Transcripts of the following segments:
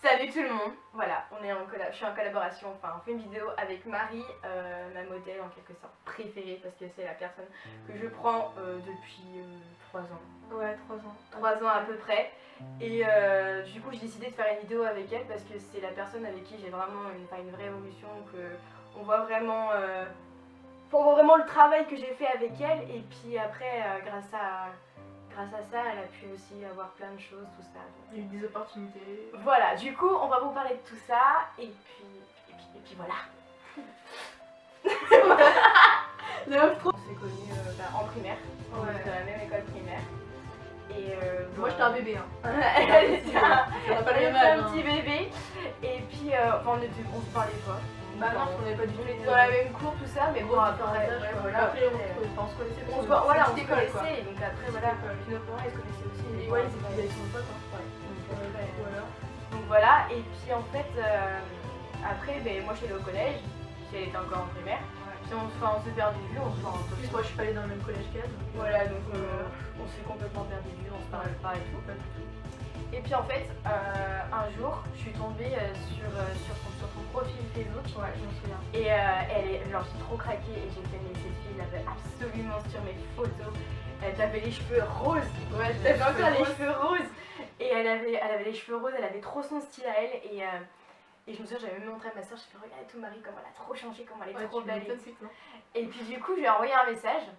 Salut tout le monde, voilà, je suis en collaboration, enfin on fait une vidéo avec Marie, ma modèle en quelque sorte préférée parce que c'est la personne que je prends depuis 3 ans. Ouais, 3 ans. 3 ans à peu près. Et du coup j'ai décidé de faire une vidéo avec elle parce que c'est la personne avec qui j'ai vraiment une vraie évolution, on voit vraiment le travail que j'ai fait avec elle et puis après grâce à ça, elle a pu aussi avoir plein de choses, tout ça. Il y a eu des opportunités. Voilà, du coup, on va vous parler de tout ça, et puis voilà. On s'est connus en primaire, on était dans la même école primaire. Et moi j'étais un bébé, hein. Elle était On a pas le même un âge. petit bébé, et puis on se parlait pas. Bah non, on n'avait pas du tout été dans la même cour, tout ça, mais bon, après, après on se connaissait, on se connaissait, donc après voilà, puis nos parents ils se connaissaient aussi. Et ouais, ils étaient sur le pote, hein. Donc voilà, et puis en fait, après, moi je suis allée au collège, puis elle était encore en primaire, puis on s'est perdu de vue, on se En plus, moi je suis pas allée dans le même collège qu'elle. Voilà, donc on s'est complètement perdu de vue, on se parlait pas et tout. Et puis en fait, un jour, je suis tombée sur son profil Facebook, je me souviens. Et genre j'ai trop craqué et j'ai fait mais cette fille, elle avait absolument sur mes photos. Elle avait les cheveux roses, elle avait encore les cheveux roses. Et elle avait les cheveux roses, elle avait trop son style à elle. Et je me souviens, j'avais même montré à ma soeur, je fait regarde tout Marie, comment elle a trop changé, comment elle est trop belle. Et puis du coup, je lui ai envoyé un message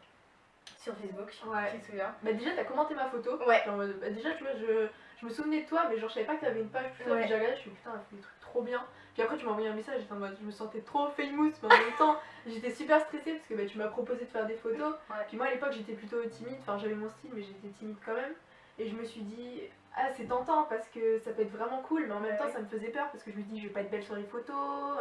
sur Facebook, tu te souviens. Bah déjà t'as commenté ma photo. Ouais. Genre, déjà tu vois, je me souvenais de toi, mais genre je savais pas que t'avais une page, tout ça. J'ai regardé, je suis putain, elle fait des trucs trop bien. Puis après tu m'as envoyé un message, j'étais en mode, je me sentais trop famous, mais en même temps j'étais super stressée parce que tu m'as proposé de faire des photos. Puis moi à l'époque j'étais plutôt timide, enfin j'avais mon style mais j'étais timide quand même. Et je me suis dit, ah c'est tentant parce que ça peut être vraiment cool, mais en même temps ça me faisait peur parce que je me dis je vais pas être belle sur les photos.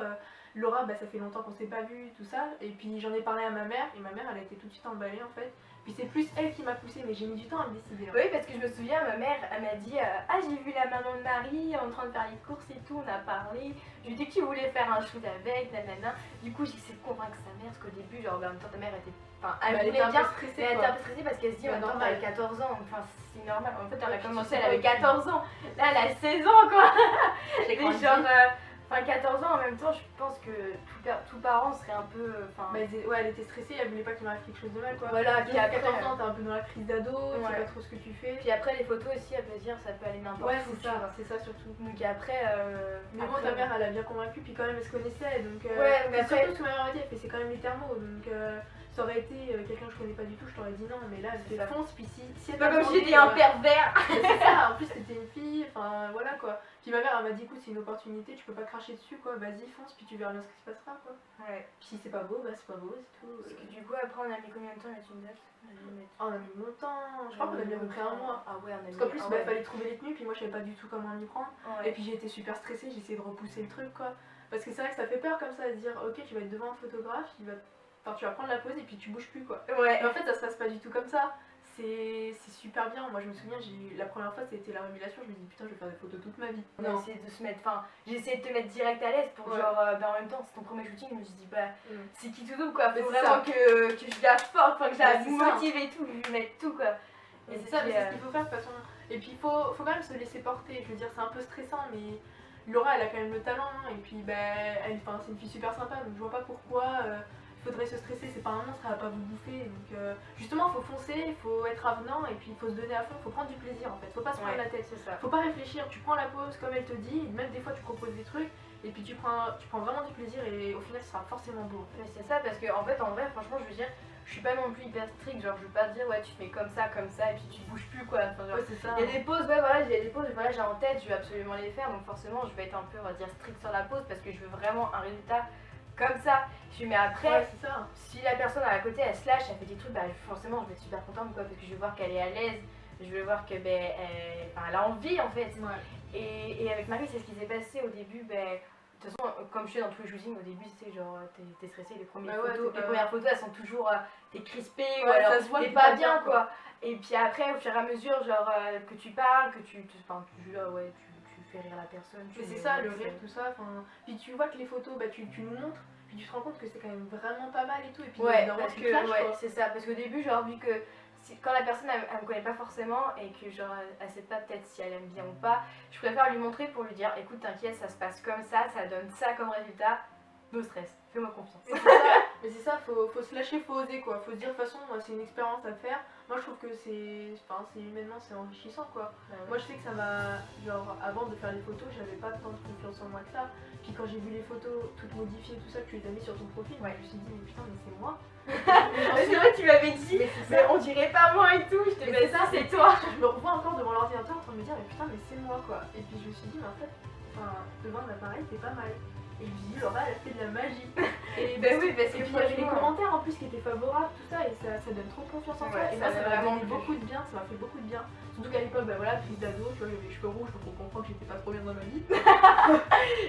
Laura, ça fait longtemps qu'on s'est pas vu, tout ça. Et puis j'en ai parlé à ma mère, et ma mère elle a été tout de suite emballée en fait. Puis c'est plus elle qui m'a poussée, mais j'ai mis du temps à me décider. Oui, parce que je me souviens, ma mère, elle m'a dit ah, j'ai vu la maman de Marie en train de faire les courses et tout, on a parlé. Je lui ai dit que tu voulais faire un shoot avec, nanana. Du coup, j'ai essayé de convaincre sa mère, parce qu'au début, genre, en même temps, ta mère était. Enfin, elle voulait bien, mais elle était un peu stressée parce qu'elle se dit, en même temps, elle avait 14 ans, enfin, c'est normal. En fait, elle a commencé, elle avait 14 ans. Là, elle a 16 ans, quoi. Et genre. Enfin, 14 ans en même temps, je pense que tout parent serait un peu. Elle était stressée, elle voulait pas qu'il m'arrive quelque chose de mal quoi. Voilà, puis à 14 ans, t'es un peu dans la crise d'ado, tu sais pas trop ce que tu fais. Puis après, les photos aussi, à plaisir, ça peut aller n'importe où. C'est ça surtout. Donc après. Mais bon, ta mère elle a bien convaincu, puis quand même elle se connaissait donc. Mais après. Surtout ce que ma mère m'a dit, elle fait c'est quand même les thermos donc. Ça aurait été quelqu'un que je connais pas du tout, je t'aurais dit non, mais là elle fait fonce, puis si elle pas comme si j'étais un pervers. C'est ça, en plus t'étais une fille, enfin voilà quoi. Puis ma mère elle m'a dit écoute, c'est une opportunité, tu peux pas cracher dessus quoi, vas-y fonce, puis tu verras bien ce qui se passera quoi. Ouais. Puis si c'est pas beau, c'est pas beau, c'est tout. Parce que du coup, après on a mis combien de temps à mettre une date? On a mis longtemps, je crois qu'on a mis à peu près un mois. Ah ouais, on a mis. Parce qu'en plus, il fallait trouver les tenues, puis moi je savais pas du tout comment m'y prendre. Et puis j'ai été super stressée, j'ai essayé de repousser le truc quoi. Parce que c'est vrai que ça fait peur comme ça, de dire ok, tu vas être devant un photographe, tu vas prendre la pose et puis tu bouges plus quoi. Ouais. Mais en fait ça se passe pas du tout comme ça. C'est super bien. Moi je me souviens, la première fois c'était la révélation, je me dis putain je vais faire des photos toute ma vie. On a essayé de se mettre, j'ai essayé de te mettre direct à l'aise pour genre, en même temps c'est ton premier shooting, je me suis dit c'est qui tout double quoi, faut vraiment que je la force, que je la motive et tout, je lui mette tout quoi. Et c'est ça, mais c'est ce qu'il faut faire de toute façon. Et puis il faut quand même se laisser porter, je veux dire c'est un peu stressant mais Laura elle a quand même le talent et puis c'est une fille super sympa donc je vois pas pourquoi faudrait se stresser, c'est pas un monstre, elle va pas vous bouffer donc justement faut foncer, faut être avenant et puis il faut se donner à fond, faut prendre du plaisir en fait, faut pas se prendre la tête, c'est ça. Faut pas réfléchir, tu prends la pause comme elle te dit, même des fois tu proposes des trucs et puis tu prends vraiment du plaisir et au final ça sera forcément beau. Mais c'est ça parce que en fait en vrai franchement je veux dire je suis pas non plus hyper stricte, genre je veux pas te dire ouais tu te mets comme ça et puis tu bouges plus quoi. Enfin, genre, c'est ça. Il y a des poses, j'ai en tête, je vais absolument les faire donc forcément je vais être un peu on va dire stricte sur la pose parce que je veux vraiment un résultat comme ça. Mais après, si la personne à côté elle se lâche, elle fait des trucs, forcément je vais être super contente quoi, parce que je vais voir qu'elle est à l'aise, je vais voir que elle a envie en fait. Et avec Marie c'est ce qui s'est passé au début, de toute façon, comme je suis dans tous les shootings, au début, tu sais, genre, t'es stressé, les premières photos, elles sont toujours, t'es crispé, ou alors t'es pas bien, quoi. Et puis après, au fur et à mesure, genre, que tu parles, que tu fais rire la personne. Mais c'est ça, le rire, tout ça, puis tu vois que les photos, tu nous montres, puis tu te rends compte que c'est quand même vraiment pas mal et tout, et puis parce que, c'est ça, parce qu'au début, genre, vu que quand la personne elle me connaît pas forcément et que genre elle sait pas peut-être si elle aime bien ou pas, je préfère lui montrer pour lui dire écoute t'inquiète ça se passe comme ça donne ça comme résultat, no stress, fais-moi confiance. Mais c'est ça, faut se lâcher, faut oser quoi, faut se dire de toute façon c'est une expérience à faire. Moi je trouve que c'est humainement c'est enrichissant quoi. Moi je sais que ça m'a, genre avant de faire les photos j'avais pas tant de confiance en moi que ça. Puis quand j'ai vu les photos toutes modifiées tout ça que tu les as mis sur ton profil, je me suis dit mais putain mais c'est moi. C'est vrai tu m'avais dit mais on dirait pas moi et tout, je te dis ça c'est toi. Je me revois encore devant l'ordinateur en train de me dire mais putain mais c'est moi quoi. Et puis je me suis dit mais en fait devant l'appareil t'es pas mal. Et je me suis dit Laura elle a fait de la magie. Et ben oui parce que puis il y avait les commentaires en plus qui étaient favorables tout ça et ça donne trop confiance en toi. Et moi ça m'a donné beaucoup de bien, ça m'a fait beaucoup de bien. Surtout qu'à l'époque bah voilà prise d'ado, tu vois j'avais les cheveux rouges donc on comprend que j'étais pas trop bien dans ma vie.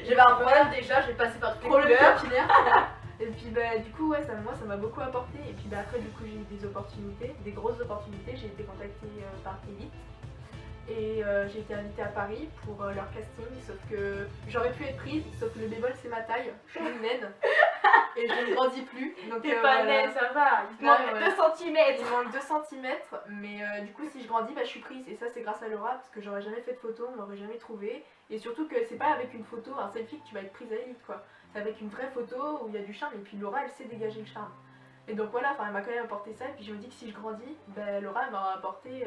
J'avais un problème déjà, j'ai passé par toutes les problème couleurs. capillaire. Et puis bah du coup ouais moi ça m'a beaucoup apporté. Et puis bah après du coup j'ai eu des opportunités, des grosses opportunités. J'ai été contactée par Elite. Et j'ai été invitée à Paris pour leur casting, sauf que j'aurais pu être prise, sauf que le bémol c'est ma taille, je suis une naine et je ne grandis plus. Donc t'es pas naine, ça va, il te manque 2 cm. Il manque 2 cm, mais du coup si je grandis, bah, je suis prise et ça c'est grâce à Laura parce que j'aurais jamais fait de photo, on m'aurait jamais trouvé. Et surtout que c'est pas avec une photo, un selfie que tu vas être prise à Elite quoi. C'est avec une vraie photo où il y a du charme et puis Laura elle sait dégager le charme. Et donc voilà, elle m'a quand même apporté ça et puis je me dis que si je grandis, bah, Laura elle m'aura apporté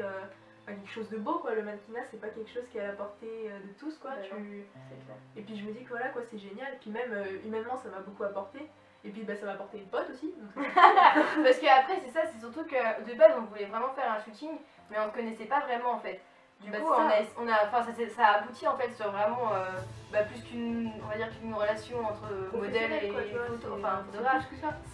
quelque chose de beau quoi, le mannequinat c'est pas quelque chose qui est à la portée de tous quoi. Et puis je me dis que voilà quoi c'est génial, et puis même humainement ça m'a beaucoup apporté. Et puis bah, ça m'a apporté une pote aussi. Donc... Parce que après c'est ça, c'est surtout que de base on voulait vraiment faire un shooting mais on ne connaissait pas vraiment en fait. Du coup ça a abouti en fait sur vraiment plus qu'une relation entre modèle et photographe.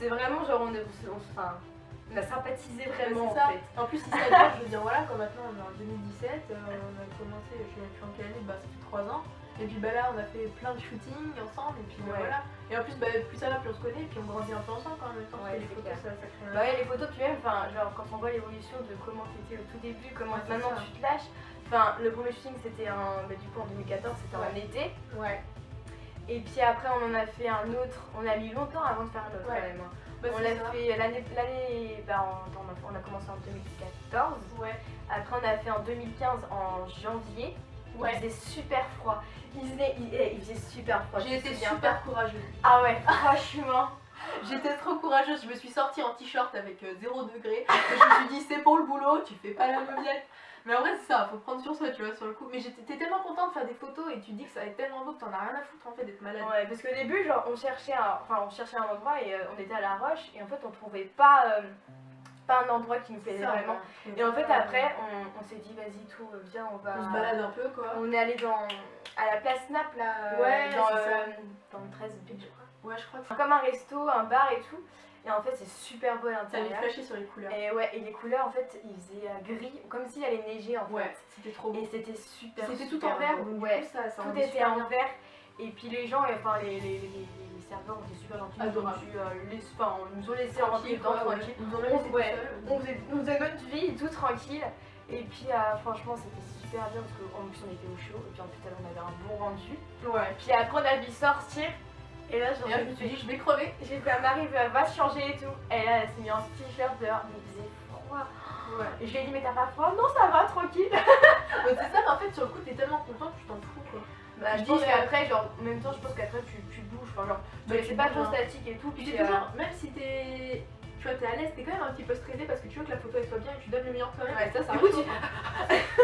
C'est vraiment genre on a sympathisé vraiment ça. en fait. En plus si ça dure, je veux dire voilà, quand maintenant on est en 2017, on a commencé, je suis en quelle année, ça fait 3 ans. Et puis bah là on a fait plein de shootings ensemble et puis voilà. Et en plus plus ça va, plus on se connaît et puis on grandit un peu ensemble quand même. Les photos ça crée ouais les photos puis même genre quand on voit l'évolution de comment t'étais au tout début, comment maintenant tu te lâches. Enfin le premier shooting c'était du coup en 2014, c'était en été. Ouais. Et puis après on en a fait un autre, on a mis longtemps avant de faire un autre quand même. On l'a fait l'année, on a commencé en 2014. Ouais. Après on a fait en 2015 en janvier. Ouais. Il faisait super froid. Il faisait super froid. J'ai été super courageuse. Ah ouais, franchement. J'étais trop courageuse, je me suis sortie en t-shirt avec 0 degré. Je me suis dit c'est pour le boulot, tu fais pas la mauviette. Mais en vrai c'est ça, faut prendre sur soi tu vois sur le coup. Mais t'es tellement contente de faire des photos et tu te dis que ça va être tellement beau que t'en as rien à foutre en fait d'être malade. Ouais parce qu'au début genre on cherchait un endroit et on était à La Roche et en fait on trouvait pas un endroit qui nous plaisait vraiment. Et en fait après on s'est dit vas-y tout viens on se balade un peu quoi. On est allé à la place Naples là, dans le 13 je crois. Ouais je crois que c'est comme un resto, un bar et tout. Et en fait c'est super beau à l'intérieur. Ça avait flashé sur les couleurs. Et les couleurs en fait il faisait gris, comme s'il allait neiger en fait. Ouais, c'était trop beau. Et c'était super. C'était tout en vert, donc ouais, ça tout était en vert. Et puis les gens, les serveurs étaient super gentils. Ils nous ont laissé rentrer dedans tranquille. On faisait notre vie tout tranquille. Et puis franchement c'était super bien parce qu'en plus on était au chaud. Et puis en plus on avait un bon rendu. Ouais. Puis après on a dû sortir. Et là, je me suis dit, je vais crever. J'ai fait à Marie, va se changer et tout. Et là, elle s'est mise en t-shirt dehors, mais il faisait froid. Ouais. Et je lui ai dit, mais t'as pas froid? Non, ça va, tranquille. C'est ça, mais en fait, sur le coup, t'es tellement content que tu t'en fous quoi. Bah, je pense qu'après, genre, en même temps, je pense qu'après, tu bouges. Enfin, genre, c'est pas trop statique et tout. Puis toujours, même si t'es. Tu vois, t'es à l'aise, t'es quand même un petit peu stressé parce que tu veux que la photo elle soit bien et tu donnes le meilleur de toi-même. Ouais, ça du coup, c'est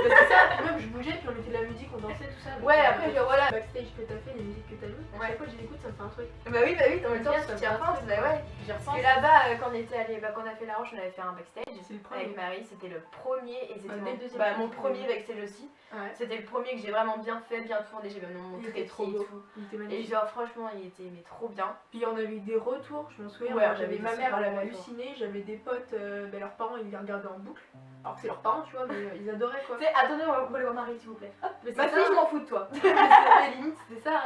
ça, même je bougeais, puis on mettait de la musique, on dansait, tout ça. Ouais, après, voilà. Backstage que t'as fait, les musiques que t'as mis, à chaque fois que je l'écoute, ça me fait un truc. Bah oui, en même temps, tu y repenses, bah ouais. J'y repense. Parce que là-bas, quand on était allé, quand on a fait La Roche, on avait fait un backstage avec Marie, c'était le premier et c'était mon premier backstage aussi. C'était le premier que j'ai vraiment bien fait, bien tourné, j'ai même montré les trop beau. Et genre, franchement, il était trop bien. Puis on avait eu des retours, je m'en souviens. J'avais ma mère, elle avait halluciné, j'avais des potes, leurs parents ils les regardaient en boucle. Alors que c'est leurs parents, tu vois, mais ils adoraient quoi. Attendez, on va aller voir Marie s'il vous plaît. Mais ma fille, je m'en fous de toi. Mais limite, c'était ça,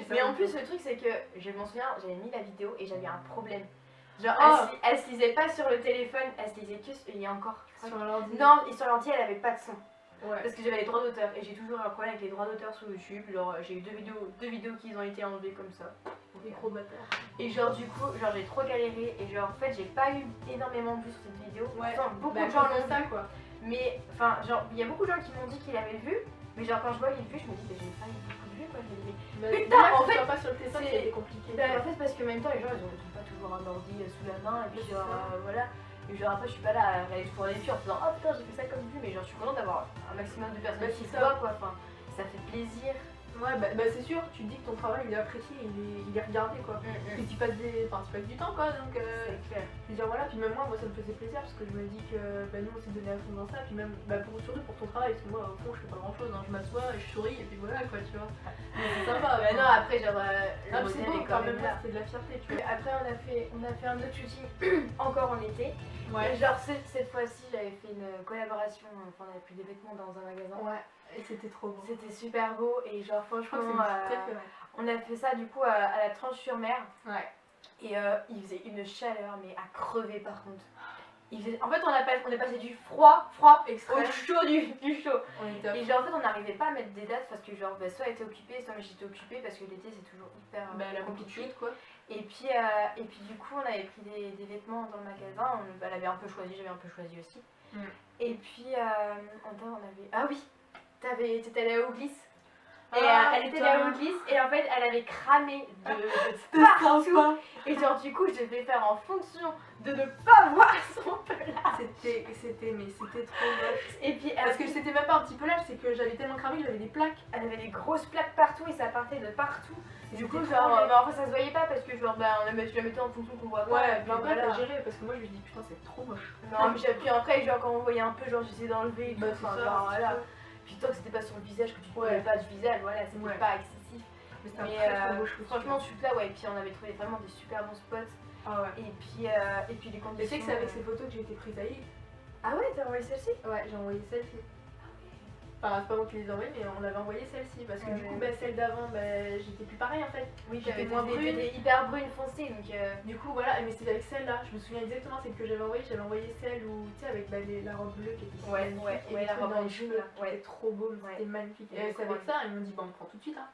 mais en plus, le truc, c'est que je m'en souviens, j'avais mis la vidéo et j'avais un problème. Genre, elle se lisait pas sur le téléphone, elle se lisait que il y a encore. Sur l'ordi. Non, et sur l'ordi, elle avait pas de son. Ouais. Parce que j'avais les droits d'auteur et j'ai toujours un problème avec les droits d'auteur sur YouTube. Genre, j'ai eu deux vidéos qui ont été enlevées comme ça. Les gros bâtards. Et genre du coup, genre j'ai trop galéré et genre en fait j'ai pas eu énormément de vues sur cette vidéo. Ouais. Pourtant, beaucoup Bah, de gens comme l'ont ça, vu. quoi. Mais enfin genre il y a beaucoup de gens qui m'ont dit qu'ils l'avaient vu. Mais genre quand je vois les vues, je me dis j'ai pas eu beaucoup de vues quoi. Je me dis, Bah, putain, déjà, en que ce fait, soit pas sur le téléphone, c'est- c'était compliqué. bah, tu en vois. fait parce que en même temps les gens ils ont pas toujours un ordi sous la main et puis C'est genre ça. voilà. Et genre après je suis pas là à regarder pour les filles en faisant oh putain j'ai fait ça comme vue mais genre je suis contente d'avoir un maximum de personnes Bah, qui c'est voient ça. quoi. Enfin ça fait plaisir. Ouais, bah c'est sûr, tu te dis que ton travail il est apprécié, il est regardé quoi. Et tu passes du temps quoi, donc C'est clair. je veux dire voilà, puis même moi ça me faisait plaisir parce que je me dis que bah, nous on s'est donné à fond dans ça, puis même surtout pour ton travail, parce que moi au fond je fais pas grand chose, hein. Je m'assois et je souris et puis voilà quoi, tu vois. Mais c'est sympa. Bah non après genre non, le c'est modèle beau, est quand quand même même là. là, c'est de la fierté, tu vois. Après on a fait un autre shooting encore en été. Ouais. Et genre cette fois-ci j'avais fait une collaboration, enfin on avait pris des vêtements dans un magasin. Ouais, et c'était trop beau. C'était super beau et genre Je crois franchement que c'est très fait. on a fait ça du coup à la Tranche-sur-Mer Ouais. et il faisait une chaleur mais à crever par contre. En fait on est passé du froid au Extrême. chaud du chaud. On était à Et genre en fait on n'arrivait pas à mettre des dates parce que genre bah, soit elle était occupée, soit moi j'étais occupée parce que l'été c'est toujours hyper bah, la compliqué. multitude quoi. Et puis du coup on avait pris des vêtements dans le magasin, elle avait un peu choisi, j'avais un peu choisi aussi. Mm. Et puis on avait... Ah oui, t'étais allée au glisse. Et elle était putain. allée au glisse et en fait elle avait cramé de C'était partout. sympa. Et genre du coup je devais faire en fonction de ne pas voir son pelage. C'était trop moche. Et puis Parce que c'était même pas un petit pelage, c'est que j'avais tellement cramé que j'avais des plaques. elle avait des grosses plaques partout et ça partait de partout. Du coup C'était genre trop laid. bah, en fait ça se voyait pas parce que genre bah tu la mettais en fonction qu'on voit pas. et Ouais, puis mais en vrai, voilà. t'as géré parce que moi je me dis putain, c'est trop moche. Non mais puis après genre quand on voyait un peu genre j'essayais d'enlever et tout, Bah, c'est enfin, ça, genre, c'est voilà. ça. Puis tant que c'était pas sur le visage que tu ne Ouais. trouvais pas du visage, voilà, c'était Ouais. pas excessif. Mais c'était un Mais très beau shoot. franchement ce shoot là ouais, et puis on avait trouvé vraiment des super bons spots Ah ouais. et puis les Mais conditions. tu sais que c'est avec ces photos que j'ai été prise à Lille. Ah ouais, t'as envoyé celle-ci? Ouais, j'ai envoyé celle-ci. Enfin, c'est pas moi qui les ai envoyées, mais on avait envoyé celle-ci parce que Ah du ouais. coup, bah, celle d'avant, bah, j'étais plus pareil en fait. Oui, j'étais t'avais moins brune. t'étais hyper brune foncée donc Du coup, voilà, mais c'est avec celle-là. Je me souviens exactement celle que j'avais envoyé celle où, tu sais, avec bah, la robe bleue qui était si Ouais, magnifique, ouais, et ouais, les la trucs robe dans en les cheveux, cheveux, ouais. c'était trop beau, Ouais. c'était magnifique. Ouais, Et c'est c'est avec vrai. ça, ils m'ont dit, bah, on prend tout de suite. Hein.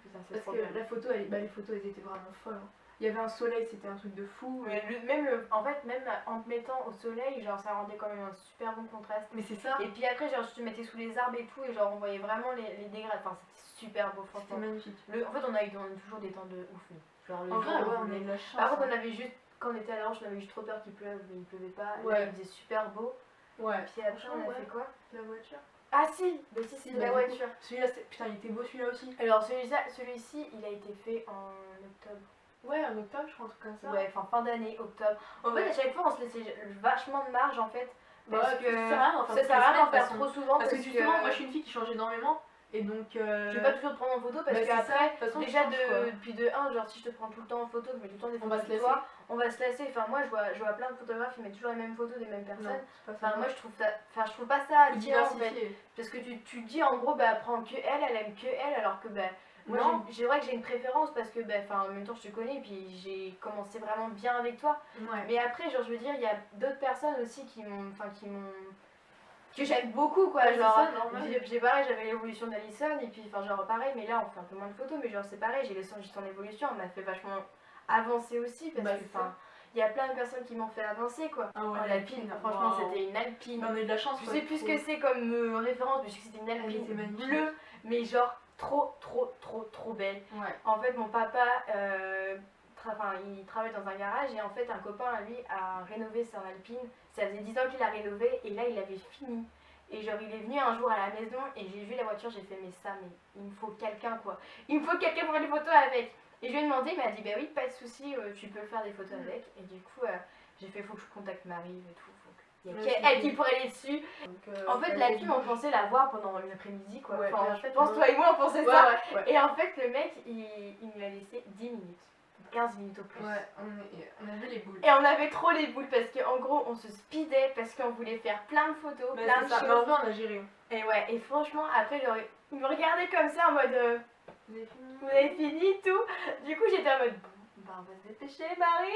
putain, c'est Parce trop que bien. la photo, les photos, elles étaient vraiment folles. Hein. Il y avait un soleil, c'était un truc de fou. Mais en fait, même en te mettant au soleil, genre ça rendait quand même un super bon contraste. Mais c'est ça, Et puis après, genre, je te mettais sous les arbres et tout, et genre, on voyait vraiment les dégrades. Enfin, c'était super beau, c'était franchement. magnifique. En fait, on a eu toujours des temps de ouf. Genre, le En jour vrai, où ouais, on on a voulait- eu de la chance. Par contre, hein. on avait juste, quand on était à l'Orange, on avait juste trop peur qu'il pleuve, mais il pleuvait pas. Là, Ouais. il faisait super beau. Ouais. Puis après, on a Franchement, fait quoi? La voiture. Ah si, bah si, c'est bah, la du coup, voiture. Celui-là, putain, il était beau celui-là aussi. Alors, celui-ci, il a été fait en octobre. Ouais, en octobre, je crois, un truc comme ça. Ouais, enfin fin d'année, octobre. En fait, Ouais. à chaque fois, on se laissait vachement de marge en fait. Bah, Parce ouais, que ça sert à rien d'en faire ça toutes sert les à rien d'en semaines, de faire toute trop souvent. Parce que justement, moi je suis une fille qui change énormément. Et donc. Je vais pas toujours te prendre en photo parce bah, que c'est ça, après, de toute façon, déjà tu changes, quoi. depuis de 1, genre si je te prends tout le temps en photo, je mets tout le temps des On va photos se de lasser. toi, on va se lasser. Enfin, moi je vois plein de photographes qui mettent toujours les mêmes photos des mêmes Non, personnes. c'est pas ça. Enfin, moi je trouve pas ça Faut attirant en fait. diversifier. Parce que tu dis en gros, bah prends que elle aime que elle, alors que bah. Moi, Non. c'est vrai que j'ai une préférence parce que, bah, en même temps, je te connais et puis j'ai commencé vraiment bien avec toi. Ouais. Mais après, genre, je veux dire, il y a d'autres personnes aussi que j'aime beaucoup, quoi. Ouais, c'est genre, ça, normal. j'ai pareil, j'avais l'évolution d'Alison et puis, enfin, genre, pareil, mais là, on fait un peu moins de photos, mais genre, c'est pareil, j'ai son évolution, elle m'a fait vachement avancer aussi parce Bah, que, c'est enfin, il y a plein de personnes qui m'ont fait avancer, quoi. Ah ouais, Oh, l'Alpine, franchement, waouh. c'était une Alpine. Mais on a eu de la chance. Je quoi, sais plus ce trop. que c'est comme référence, mais je sais que c'était une Elle Alpine était magnifique. bleue, mais genre, trop belle. Ouais. En fait, mon papa, il travaille dans un garage et en fait, un copain, lui, a rénové son Alpine. Ça faisait 10 ans qu'il a rénové et là, il avait fini. Et genre, il est venu un jour à la maison et j'ai vu la voiture, j'ai fait, mais il me faut quelqu'un, quoi. Il me faut quelqu'un pour faire des photos avec. Et je lui ai demandé, il m'a dit, bah oui, pas de souci, tu peux faire des photos avec. Et du coup, j'ai fait, faut que je contacte Marie et tout. Il y a Ouais, qu'elle qui pourrait aller dessus. Donc, En fait, l'Alpine, on pensait la voir pendant l'après-midi, quoi. Ouais, Enfin, mais en je fait, pense, non. toi et moi, on pensait Ouais, ça. ouais, ouais. Et en fait, le mec, il nous a laissé 10 minutes. 15 minutes au plus. Ouais, on avait les boules. Et on avait trop les boules parce qu'en gros, on se speedait parce qu'on voulait faire plein de photos, Bah, plein c'est de ça. Mais en choses. vrai, on a géré. Et ouais, et franchement, après, genre, il me regardait comme ça en mode Vous avez fini vous avez fini tout. Du coup, j'étais en mode bon, bah, on va se dépêcher, Marie.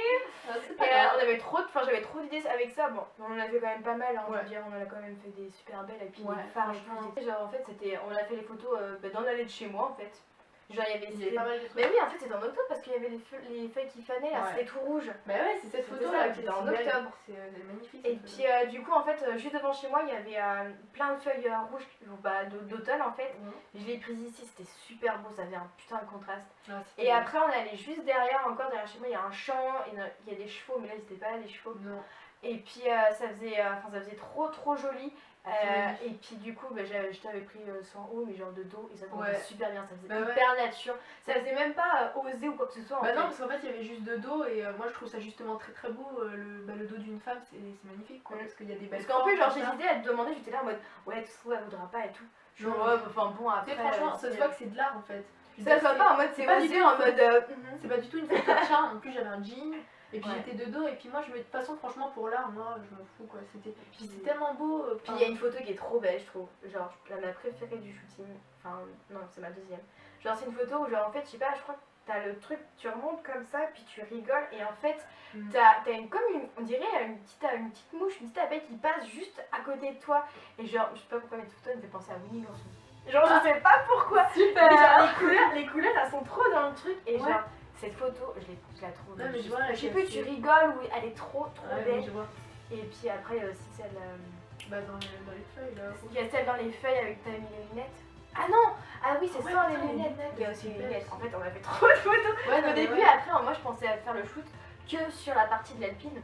Ah, c'est Et pas grave. on avait j'avais trop d'idées avec ça. Bon, on en a fait quand même pas mal. Hein, Ouais. je veux dire, on en a quand même fait des super belles. Et puis, Ouais, les phares et franchement. tout. Genre, en fait, on a fait les photos dans l'allée de chez moi, en fait. Genre il y avait Il y avait pas mal de trucs. Mais oui, en fait c'était en octobre parce qu'il y avait les feuilles qui fanaient là, Ouais. c'était tout rouge. Bah ouais, c'est cette C'était photo ça, là c'était en octobre. C'est magnifique. Et cette puis photo. du coup en fait juste devant chez moi il y avait plein de feuilles rouges d'automne en fait. Je l'ai prise ici, c'était super beau, ça faisait un putain de contraste. Et après on allait juste derrière, encore derrière chez moi il y a un champ, et il y a des chevaux, mais là ils étaient pas là les chevaux. Non. Et puis ça faisait trop joli. Et puis du coup je t'avais pris sans haut mais genre de dos et ça tombait super bien, ça faisait hyper nature. Ça faisait même pas osé ou quoi que ce soit. Bah non, parce qu'en fait il y avait juste de dos et moi je trouve ça justement très beau. Le dos d'une femme c'est magnifique quoi, parce qu'il y a des belles Parce qu'en plus genre formes, j'hésitais à te demander, j'étais là en mode ouais tu trouves elle voudra pas et tout. Je Non, ouais enfin bon après. franchement ça se voit que c'est de l'art en fait. Ça se voit pas en mode c'est pas osé du tout en mode. C'est pas du tout une photo de chat, en plus j'avais un jean. Et puis j'étais de dos et puis moi je me de toute façon franchement pour l'art moi je m'en fous quoi, c'était tellement beau. Puis il y a une photo qui est trop belle je trouve, genre ma préférée du shooting, enfin non c'est ma deuxième. Genre c'est une photo où genre en fait je sais pas, je crois que t'as le truc, tu remontes comme ça puis tu rigoles et en fait t'as on dirait une petite mouche, une petite abeille qui passe juste à côté de toi et genre je sais pas pourquoi mais cette photo elle me fait penser à Winnie l'ourson. Genre je sais pas pourquoi. Super. Mais genre les couleurs elles sont trop dans le truc et genre cette photo, je la trouve. Ouais, mais je sais plus, tu rigoles ou elle est trop belle. Je vois. Et puis après, il y a aussi celle. Bah, dans les feuilles là. Il y a celle dans les feuilles avec t'avais mis les lunettes. Ah non! Ah oui, c'est sans les putain, les lunettes. lunettes, Il y a aussi les c'est lunettes. belle. En fait, on a fait trop de photos. Ouais, Au début, après, moi je pensais à faire le shoot que sur la partie de l'alpine.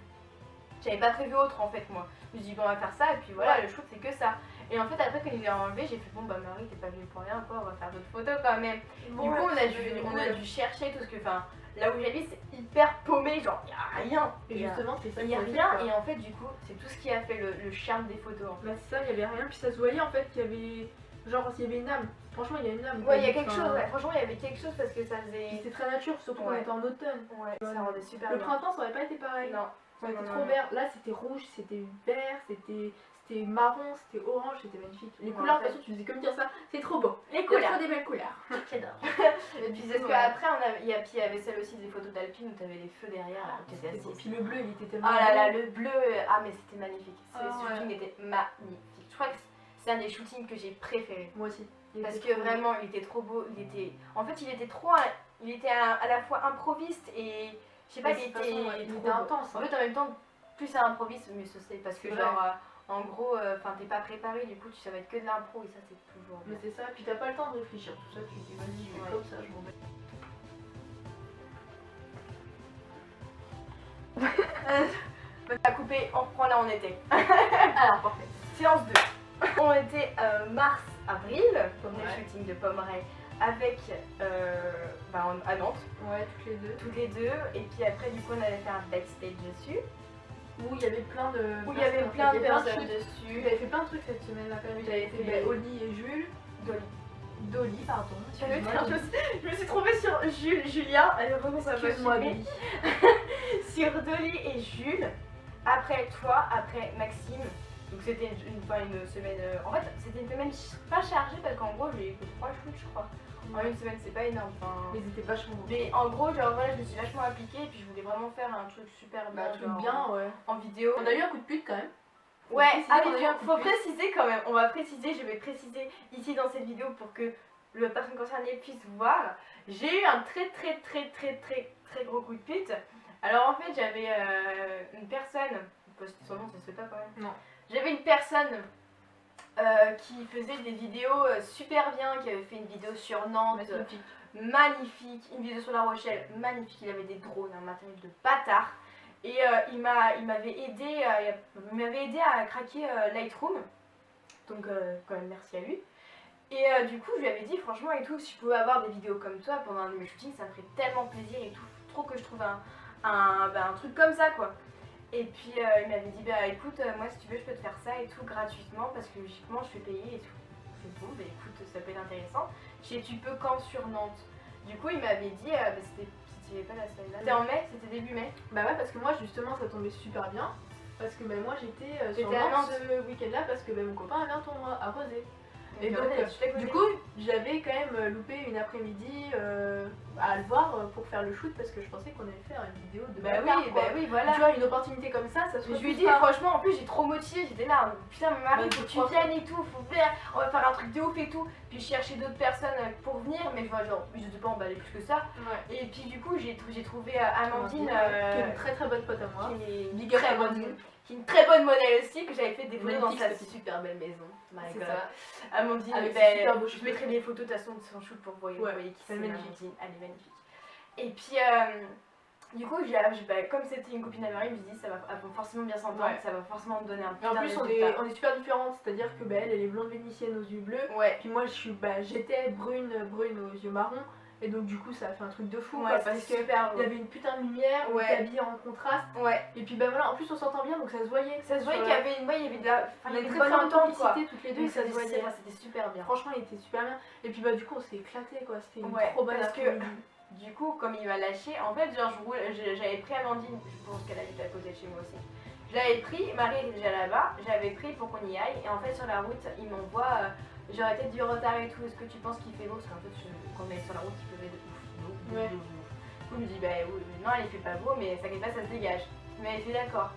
J'avais pas prévu autre en fait, moi. Je me suis dit, bon, on va faire ça et puis voilà, le shoot c'est que ça. Et en fait, après, quand il est enlevé, j'ai fait bon, bah Marie, t'es pas venue pour rien, quoi, on va faire d'autres photos quand même. Du coup, on a dû chercher tout ce que. Enfin, là où j'habite, c'est hyper paumé, genre, y a rien. Et justement, c'est ça. Il y a rien, et en fait, du coup, c'est tout ce qui a fait le charme des photos. En fait. Bah, c'est ça, il y avait rien, puis ça se voyait en fait qu'il y avait. Genre, s'il y avait une âme. Franchement, il y a une âme. Ouais, il y a quelque chose, ouais. Franchement, il y avait quelque chose parce que ça faisait. C'était très nature, surtout quand on était en automne. Ouais, ça rendait super Le bien. printemps, ça aurait pas été pareil. Non. Ça aurait été trop vert. Là, c'était rouge, c'était vert, c'était marron, c'était orange, c'était magnifique. Les couleurs, de toute façon, tu faisais comme dire ça, c'est trop beau. Les Il y a couleurs. trop des belles couleurs. J'adore. Et puis, parce qu'après, il y avait celle aussi des photos d'Alpine où t'avais les feux derrière. Et puis le bleu, il était tellement. Ah là là, le bleu, ah mais c'était magnifique. Ce Ah, shooting était magnifique. Je crois que c'est un des shootings que j'ai préférés. Moi aussi. Parce que vraiment, il était trop beau. En fait, il était à la fois improviste et je sais pas, il était intense. En fait, en même temps, plus ça improvise, mieux c'est parce que genre, en gros, t'es pas préparé, du coup, ça va être que de l'impro et ça, c'est toujours. Mais c'est ça, puis t'as pas le temps de réfléchir, tout ça, tu dis vas-y, je vais comme ça, je m'en vais. À couper, on reprend là où on était. Alors, parfait. Séance 2. On était mars-avril, comme le shooting de Pommeraye, avec à Nantes. Ouais, toutes les deux. Et puis après, du coup, on avait fait un backstage dessus. Où il y avait plein de. Personnes dessus. J'avais fait plein de trucs cette semaine là quand même. J'avais fait Oli et Jules. Dolly, pardon. Je me suis trompée sur Julien. Allez, recommence à Excuse-moi, sur Dolly et Jules. Après toi, après Maxime. Donc c'était une semaine. En fait, c'était une semaine pas chargée parce qu'en gros, j'ai eu que 3 shoots, je crois. En une semaine, c'est pas énorme. Mais ils étaient vachement bons. Mais en gros, genre voilà, je me suis vachement appliquée et puis je voulais vraiment faire un truc super bien. En vidéo. On a eu un coup de pute quand même. Ouais, faut préciser quand même. On va préciser, je vais préciser ici dans cette vidéo pour que la personne concernée puisse voir. J'ai eu un très gros coup de pute. Alors en fait, j'avais une personne. Son nom, ça se fait pas quand même. Non. J'avais une personne qui faisait des vidéos super bien, qui avait fait une vidéo sur Nantes, magnifique, une vidéo sur La Rochelle, magnifique, il avait des drones, un matériel de bâtard, et il m'avait aidé à craquer Lightroom, donc quand même merci à lui. Et du coup je lui avais dit franchement et tout, si je pouvais avoir des vidéos comme toi pendant un de mes shootings, ça me ferait tellement plaisir et tout, trop que je trouve un truc comme ça quoi. Et puis il m'avait dit bah écoute moi si tu veux je peux te faire ça et tout gratuitement parce que logiquement je fais payer et tout. C'est bon bah écoute ça peut être intéressant. Je sais tu peux quand sur Nantes. Du coup il m'avait dit c'était pas la semaine là. C'était en mai, c'était début mai. Bah ouais parce que moi justement ça tombait super bien. Parce que moi j'étais sur Nantes ce week-end là parce que mon copain avait un tournoi à Rosé. Et donc, du coup, j'avais quand même loupé une après-midi à le voir pour faire le shoot parce que je pensais qu'on allait faire une vidéo de oui, voilà. Tu vois, une opportunité comme ça se je lui ai dit, franchement, en plus, j'ai trop motivé, j'étais là, putain, mon mari, faut que tu viennes et tout, faut faire, on va faire un truc de ouf et tout. Puis je cherchais d'autres personnes pour venir, mais je vois, genre, je sais pas emballé plus que ça. Ouais. Et puis du coup, j'ai trouvé Amandine, qui est une très très bonne pote à moi. Qui est qui est une très bonne modèle aussi, que j'avais fait des photos dans sa super belle maison. C'est ça. Amandine, je mettrai les photos de toute façon de son shoot pour vous voyez qui c'est. Amandine, elle est magnifique. Et puis, du coup, comme c'était une copine à Marie, je me suis dit, ça va forcément bien s'entendre, ça va forcément me donner un putain de résultat. Et en plus, on est super différentes, c'est-à-dire que elle est blonde vénitienne aux yeux bleus, puis moi j'étais brune aux yeux marrons. Et donc du coup ça a fait un truc de fou parce qu'il y avait une putain de lumière, on était habillés en contraste. Et puis voilà, en plus on s'entend bien donc ça se voyait. Ça se voyait qu'il y avait il y avait de la une bonne authenticité toutes les deux, ça se voyait. C'était super bien. Franchement il était super bien. Et puis du coup on s'est éclaté quoi, c'était une trop bonne après-midi. Du coup comme il m'a lâché, en fait genre j'avais pris Amandine, je pense qu'elle habite à côté de chez moi aussi. Je l'avais pris, Marie était déjà là-bas, j'avais pris pour qu'on y aille et en fait sur la route il m'envoie j'aurais peut-être du retard et tout, est-ce que tu penses qu'il fait beau? Parce qu'en fait, quand on est sur la route, il pleuvait de ouf. Du coup, je me dis, bah oui, non, il fait pas beau, mais ça pas, ça se dégage. Mais elle fait d'accord.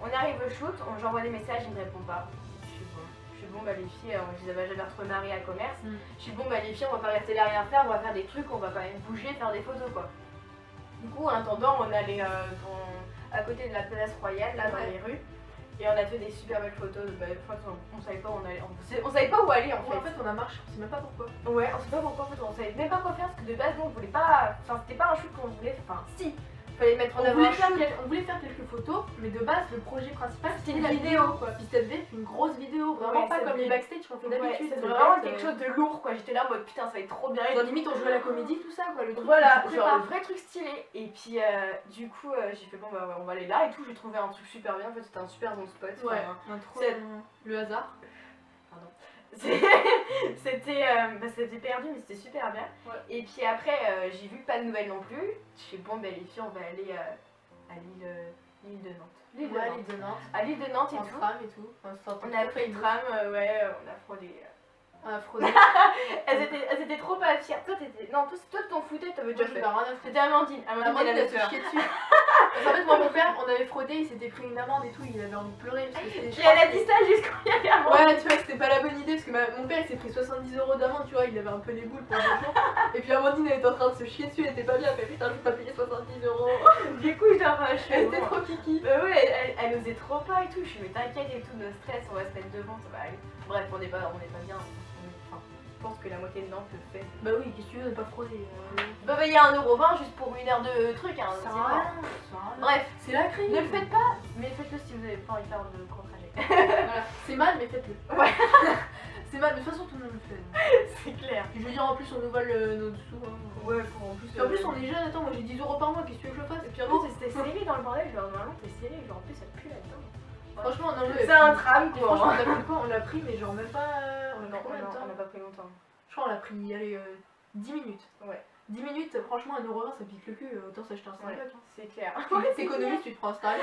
On arrive au shoot, j'envoie des messages, il me répond pas. Je suis bon, bah les filles, j'avais retrouvé Marie à commerce. Je suis bon, bah les filles, on va pas rester là rien faire, on va faire des trucs, on va quand même bouger, faire des photos quoi. Du coup, en attendant, on allait à côté de la place Royale, là dans les rues. Et on a fait des super belles photos, on savait pas où on allait, on savait pas où aller en fait. En fait on a marché, on sait même pas pourquoi. Ouais, on sait pas pourquoi en fait, on savait même pas quoi faire parce que de base nous on voulait pas, c'était pas un shoot qu'on voulait, si, fallait mettre en avant on voulait faire quelques photos, mais de base le projet principal c'était une vidéo quoi. Puis ça devait être une grosse vidéo, vraiment pas comme les backstage qu'on fait d'habitude. C'était vraiment quelque chose de lourd quoi, j'étais là en mode putain ça va être trop bien. Genre limite on jouait à la comédie tout ça quoi, le truc. Voilà, genre le vrai truc stylé. Et puis du coup j'ai fait bon bah on va aller là et tout, j'ai trouvé un truc super bien, en fait c'était un super bon spot. Le hasard. Pardon. C'était perdu mais c'était super bien. Et puis après j'ai vu pas de nouvelles non plus. Je fais bon bah les filles on va aller à l'île de Nantes. À l'île de Nantes et tout. Tram et tout. On a pris le tram, on a fraudé. Elles étaient trop pas fières. Toi t'en foutais, t'avais déjà fait. C'était Amandine elle a chié dessus. En fait moi mon père on avait fraudé, il s'était pris une amende et tout, il avait envie de pleurer parce que c'était. Puis elle a dit ça juste quand il y avait Amandine. Ouais tu vois c'était pas la bonne idée parce que mon père il s'est pris 70 € d'amende, tu vois, il avait un peu les boules pour le jour. Et puis Amandine elle était en train de se chier dessus, elle était pas bien, mais putain je vais pas payer 70 €. Du coup elle était trop kiki. Elle osait trop pas et tout, je suis mais t'inquiète et tout, no stress, on va se mettre devant, ça va aller. Bref on est pas bien. Je pense que la moitié de Nantes le fait. Bah oui, qu'est-ce que tu veux, pas frauder. Bah payer 1,20€ juste pour une heure de truc, hein. Bref, c'est la crise. Ne le faites pas, mais faites-le si vous avez pas envie de faire de gros trajet. Voilà, c'est mal, mais faites-le. Ouais. C'est mal, de toute façon tout le monde le fait. C'est clair. Puis je veux dire, en plus on nous vole nos sous. Ouais, en plus. En plus on est jeunes, attends, moi j'ai 10 € par mois, qu'est-ce que tu veux que je fasse? Et puis en plus c'était serré dans le bordel, genre normalement t'es serré, genre en plus ça pue là-dedans. Franchement, non, c'est un tram quoi. Franchement, on a pris quoi? On l'a pris, mais genre même pas. On a pas pris longtemps. Je crois qu'on l'a pris, allez, 10 minutes. Ouais. 10 minutes, franchement, 1,20€ ça pique le cul, autant s'acheter un Starbucks. C'est clair. T'économises, tu te prends un Starbucks.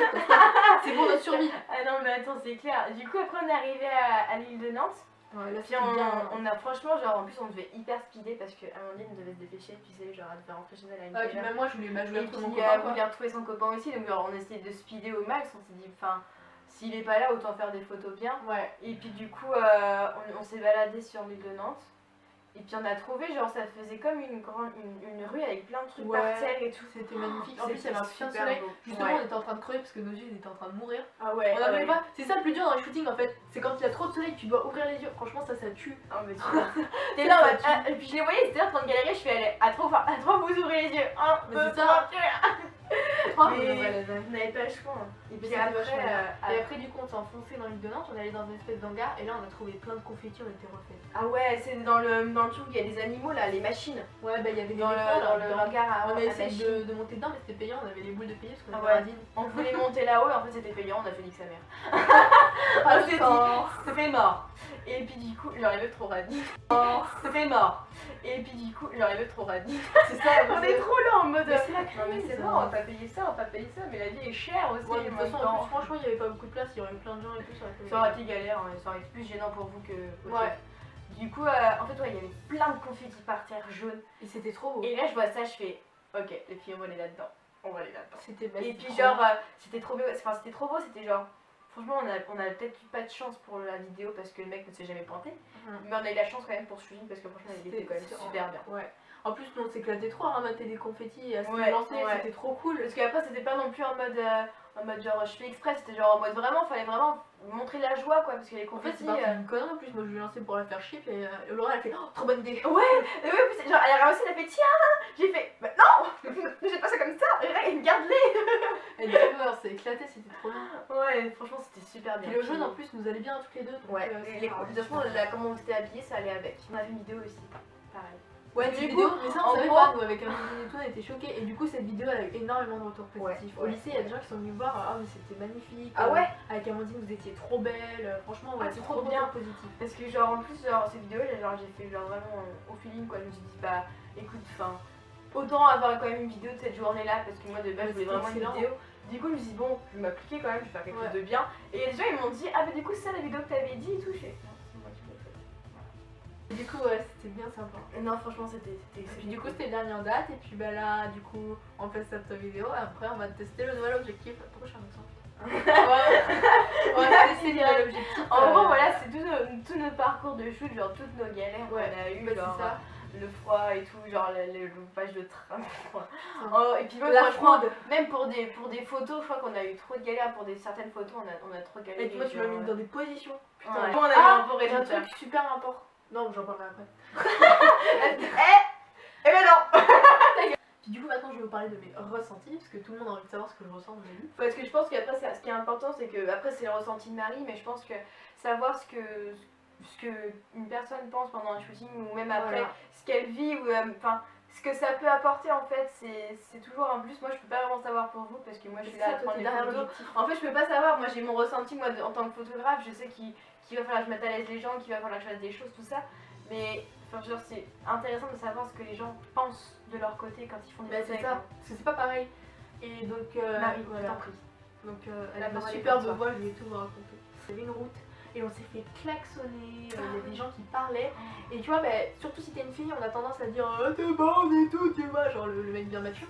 C'est pour notre survie. Ah non, mais attends, c'est clair. Du coup, après, on est arrivé à l'île de Nantes. Ouais, là, puis on a franchement, genre, en plus, on devait hyper speeder parce que Amandine devait se dépêcher, tu sais, genre, elle devait rentrer chez elle à une heure. Puis même moi, je voulais jouer avec mon copain. Elle voulait retrouver son copain aussi, donc genre, on essayait de speeder au max. On s'est dit, enfin, s'il est pas là, autant faire des photos bien. Ouais. Et puis, du coup, on s'est baladé sur l'île de Nantes. Et puis on a trouvé, genre ça faisait comme une rue avec plein de trucs par terre et tout. C'était magnifique. En plus, il y avait un putain de soleil. Justement, on était en train de crever parce que nos yeux étaient en train de mourir. Ah ouais. On n'avait pas. C'est ça le plus dur dans les shootings en fait. C'est quand il y a trop de soleil, tu dois ouvrir les yeux. Franchement, ça tue. Ah, mais tu t'es là, et puis je les voyais, c'était là en train de galérer. Je suis allée à 3, vous ouvrez les yeux. 1, 2, 3, mais on n'avait pas le choix. Et puis après, du coup, on s'est enfoncé dans l'île de Nantes, on est allé dans une espèce d'hangar et là, on a trouvé plein de confettis, on était refaits. Ah ouais, c'est dans le truc où il y a des animaux là, les machines. Ouais, bah il y avait dans le hangar. On a essayé de monter dedans, mais c'était payant, on avait les boules de payer parce qu'on avait on voulait monter là-haut et en fait c'était payant, on a fait nique sa mère. On s'est dit, c'était mort. Et puis du coup, j'arrivais trop radis. C'était mort. Et puis du coup, j'arrivais trop radis. C'est ça, on est trop là en mode. Mais c'est la crise. Non mais c'est bon, on va pas payer ça, mais la vie est chère aussi. Ouais, de toute façon, en plus, franchement, il n'y avait pas beaucoup de place, il y aurait eu plein de gens et tout, ça aurait été galère, ça aurait été plus gênant pour vous que. Ouais. Du coup, en fait, ouais, il y avait plein de confettis par terre jaune. Et c'était trop beau. Et là, je vois ça, je fais, ok, les filles, on va aller là-dedans. On va aller là-dedans. C'était Et puis, genre, c'était trop beau. Enfin, c'était trop beau, c'était genre. Franchement, on a peut-être eu pas de chance pour la vidéo parce que le mec ne s'est jamais pointé. Mais on a eu la chance quand même pour ce shooting parce que franchement, il était quand même super bien. Ouais. En plus, nous on s'éclatait trop à ramater des confettis et à se Ouais, lancer, ouais. c'était trop cool. Parce qu'après, c'était pas non plus en mode genre je fais exprès, c'était genre en mode vraiment, fallait vraiment montrer la joie quoi. Parce que les En fait, confettis. c'est parti d'une connerie en plus. Moi je lui ai lancé pour la faire chip et Laura elle a fait oh, trop bonne idée. Ouais, et ouais, puis genre elle a ramassé, elle a fait tiens. J'ai fait bah non, ne jette pas ça comme ça, garde-les. Et du coup, on s'est éclaté, c'était trop bien. Ouais, franchement, c'était super bien. Et le jaune en plus nous allait bien toutes les deux. Donc, Ouais, de toute façon, comment on s'était habillés, ça allait avec. On a vu une vidéo aussi, pareil. Ouais, Du du coup, vidéo, mais ça on en savait gros- pas, nous avec un et tout, on était choqués. Et du coup, cette vidéo elle a eu énormément de retours positifs. Ouais, Au lycée, il y a des gens qui sont venus me voir, ah mais c'était magnifique. Ah ouais. Avec Amandine, vous étiez trop belle. Franchement, ouais, Ah, c'est trop trop bien. bien positif. Parce que genre en plus genre ces vidéos là genre j'ai fait genre vraiment au feeling quoi, je me suis dit bah écoute enfin autant avoir quand même une vidéo de cette journée là parce que moi de base je voulais vraiment une vidéo. Du coup je me suis dit bon je vais m'appliquer quand même, je vais faire quelque chose de bien. Et il y a des gens ils m'ont dit ah bah du coup c'est ça la vidéo que t'avais dit et tout, je fais non c'est moi qui l'ai faite. Et du coup ouais c'était bien sympa. Non franchement c'était. Et puis du coup c'était dernière date et puis bah là du coup on fait cette vidéo et après on va tester le nouvel objectif. Pourquoi je suis un accent? On va tester le nouvel objectif. En gros voilà c'est tout notre parcours de shoot, genre toutes nos galères qu'on a eu, bah, genre ça. le froid et tout, genre le page de train. Et puis même, La franchement, fraude. même pour des photos, je crois qu'on a eu trop de galères pour certaines photos, on a trop galéré. Et puis moi tu m'as mis dans des positions. Putain. Ouais. On On a eu a un beau un résultat. truc super important. Non j'en parlerai après. Eh ben non. Puis du coup maintenant je vais vous parler de mes ressentis parce que tout le monde a envie de savoir ce que je ressens dans la vie. Parce que je pense qu'après ce qui est important c'est que après c'est le ressenti de Marie, mais je pense que savoir ce que une personne pense pendant un shooting ou même après Voilà. ce qu'elle vit ou enfin ce que ça peut apporter en fait c'est toujours un plus. Moi je peux pas vraiment savoir pour vous parce que moi je suis là à prendre les photos. En fait je peux pas savoir, moi j'ai mon ressenti moi en tant que photographe, je sais qu'il va falloir que je mette à l'aise les gens, qu'il va falloir que je fasse des choses, tout ça, mais enfin, genre c'est intéressant de savoir ce que les gens pensent de leur côté quand ils font des Bah photos c'est avec ça, moi. parce que c'est pas pareil. Et donc Marie, je voilà. t'en prie. Donc elle La a une parole est superbe pour toi. voix, je lui ai tout raconté. Il y avait une route et on s'est fait klaxonner, il y a des gens qui parlaient. Et tu vois, bah, surtout si t'es une fille, on a tendance à dire t'es bonne et tout, tu vois, genre le mec bien mature.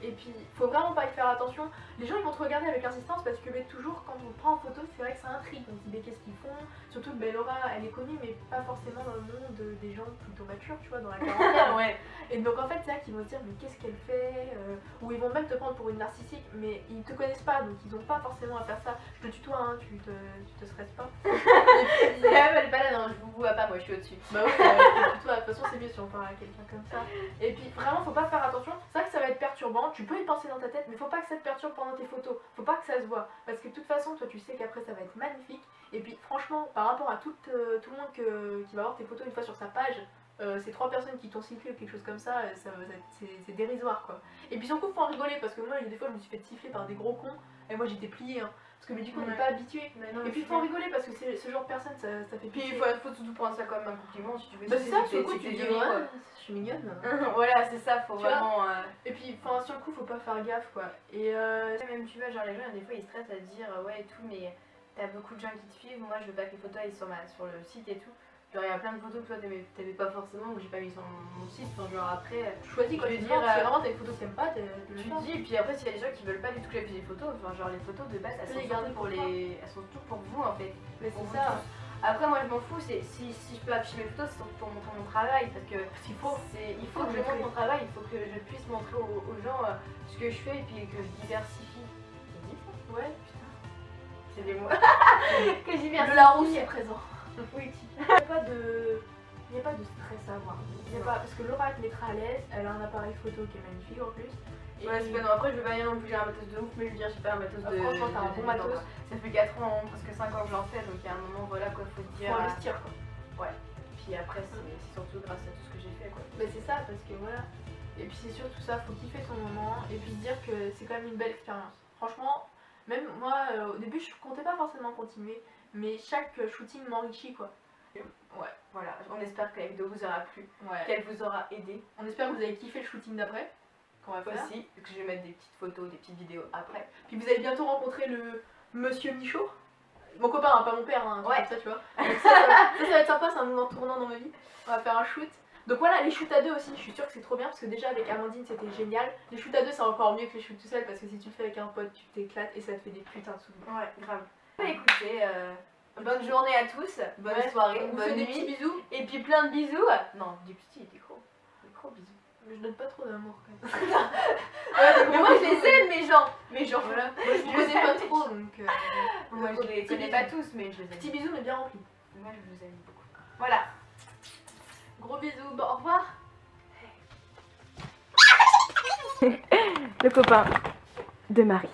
Et puis faut vraiment pas y faire attention. Les gens ils vont te regarder avec insistance parce que toujours quand on te prend en photo, c'est vrai que ça intrigue. On se dit mais qu'est-ce qu'ils font? Surtout que Laura elle est connue mais pas forcément dans le monde des gens plutôt matures, tu vois, dans la quarantaine. Ouais. Et donc en fait c'est là qu'ils vont se dire mais qu'est-ce qu'elle fait, ou ils vont même te prendre pour une narcissique mais ils te connaissent pas donc ils ont pas forcément à faire ça. Je te tutoie hein, tu te stresses pas. Et puis, Elle est pas là, non, je vous vois pas, moi je suis au-dessus. bah oui, je te tutoie, de toute façon c'est mieux si on parle à quelqu'un comme ça. Et puis vraiment faut pas faire attention, c'est vrai que ça va être perturbant, tu peux y penser dans ta tête mais faut pas que ça te perturbe pendant tes photos, faut pas que ça se voit. Parce que de toute façon toi tu sais qu'après ça va être magnifique. Et puis franchement par rapport à tout le monde qui va voir tes photos une fois sur sa page, ces 3 personnes qui t'ont sifflé ou quelque chose comme ça, c'est dérisoire quoi. Et puis surtout faut en rigoler parce que moi des fois je me suis fait siffler par des gros cons et moi j'étais pliée hein, parce que mais du coup on n'est pas habitué. Et puis faut en rigoler parce que ce genre de personne ça fait Puis pitié. il faut surtout prendre ça comme un compliment si tu veux. Bah c'est ça, sur le coup c'est tu dis joli, ouais, quoi. je suis mignonne. Voilà, c'est ça, faut Tu vois. vraiment. Et puis enfin sur le coup faut pas faire gaffe quoi. Et Même tu vois, genre les gens, des fois ils stressent à se dire ouais et tout, mais t'as beaucoup de gens qui te suivent. Moi je veux pas que les photos aillent sur le site et tout. Genre il y a plein de photos que toi t'aimais pas forcément ou que j'ai pas mis sur mon site. Enfin, genre après. tu choisis quoi, je tu veux dis dire, si vraiment t'as une photo que t'aimes pas, tu Tu te dis, et puis après, s'il y a des gens qui veulent pas du tout que j'appuie des photos, enfin, genre les photos de base, elles peux sont les garder surtout pour toi. elles sont surtout pour vous en fait. Mais Pour c'est vous ça. tous. Après, moi je m'en fous, si je peux afficher mes photos, c'est surtout pour montrer mon travail. Parce que qu'il faut. il faut que je montre mon travail, il faut que je puisse montrer aux gens ce que je fais et puis que je diversifie. Tu dis ça? Ouais, putain. C'est des mots. Que je diversifie. Le Larousse est présent. Oui, Il n'y a pas de stress à avoir. Il y a pas, parce que Laura te mettra à l'aise, elle a un appareil photo qui est magnifique en plus. Et ouais, c'est pas non. Après, je veux pas dire non plus que j'ai un matos de ouf, mais je veux dire, j'ai pas un matos de. franchement, t'as un bon matos. Ça fait 4 ans, presque 5 ans que je l'en fais, donc il y a un moment, voilà quoi, faut se dire. Faut investir quoi. Ouais. Puis après, c'est surtout grâce à tout ce que j'ai fait quoi. Mais c'est ça, parce que voilà. Et puis c'est surtout ça, faut kiffer son moment et puis se dire que c'est quand même une belle expérience. Franchement, même moi, au début, je comptais pas forcément continuer, mais chaque shooting m'enrichit quoi. Ouais, voilà. On espère que la vidéo vous aura plu, Ouais. qu'elle vous aura aidé. On espère que vous avez kiffé le shooting d'après. Qu'on va faire. Aussi, que je vais mettre des petites photos, des petites vidéos après. Puis vous allez bientôt rencontrer le Monsieur Michaud. Mon copain, hein, pas mon père, hein, Ouais. comme ça, tu vois. Donc ça va être sympa, c'est un moment tournant dans ma vie. On va faire un shoot. Donc voilà, les shoots à deux aussi, je suis sûre que c'est trop bien parce que déjà avec Amandine c'était génial. Les shoots à deux c'est encore mieux que les shoots tout seul parce que si tu le fais avec un pote, tu t'éclates et ça te fait des putains de souvenirs. Ouais, grave. Écoutez, bonne journée à tous, bonne soirée, On vous bonne fait des nuit. petits bisous. Et puis plein de bisous. Non, des petits, des gros. Des gros bisous. Mais je donne pas trop d'amour quand même. Mais moi je les aime, mes gens. Voilà. Moi je vous connais pas trop donc. Moi je les connais pas tous, mais je les aime. Petits bisous mais bien remplis. Moi je vous aime beaucoup. Voilà. Gros bisous, bon, au revoir. Le copain de Marie.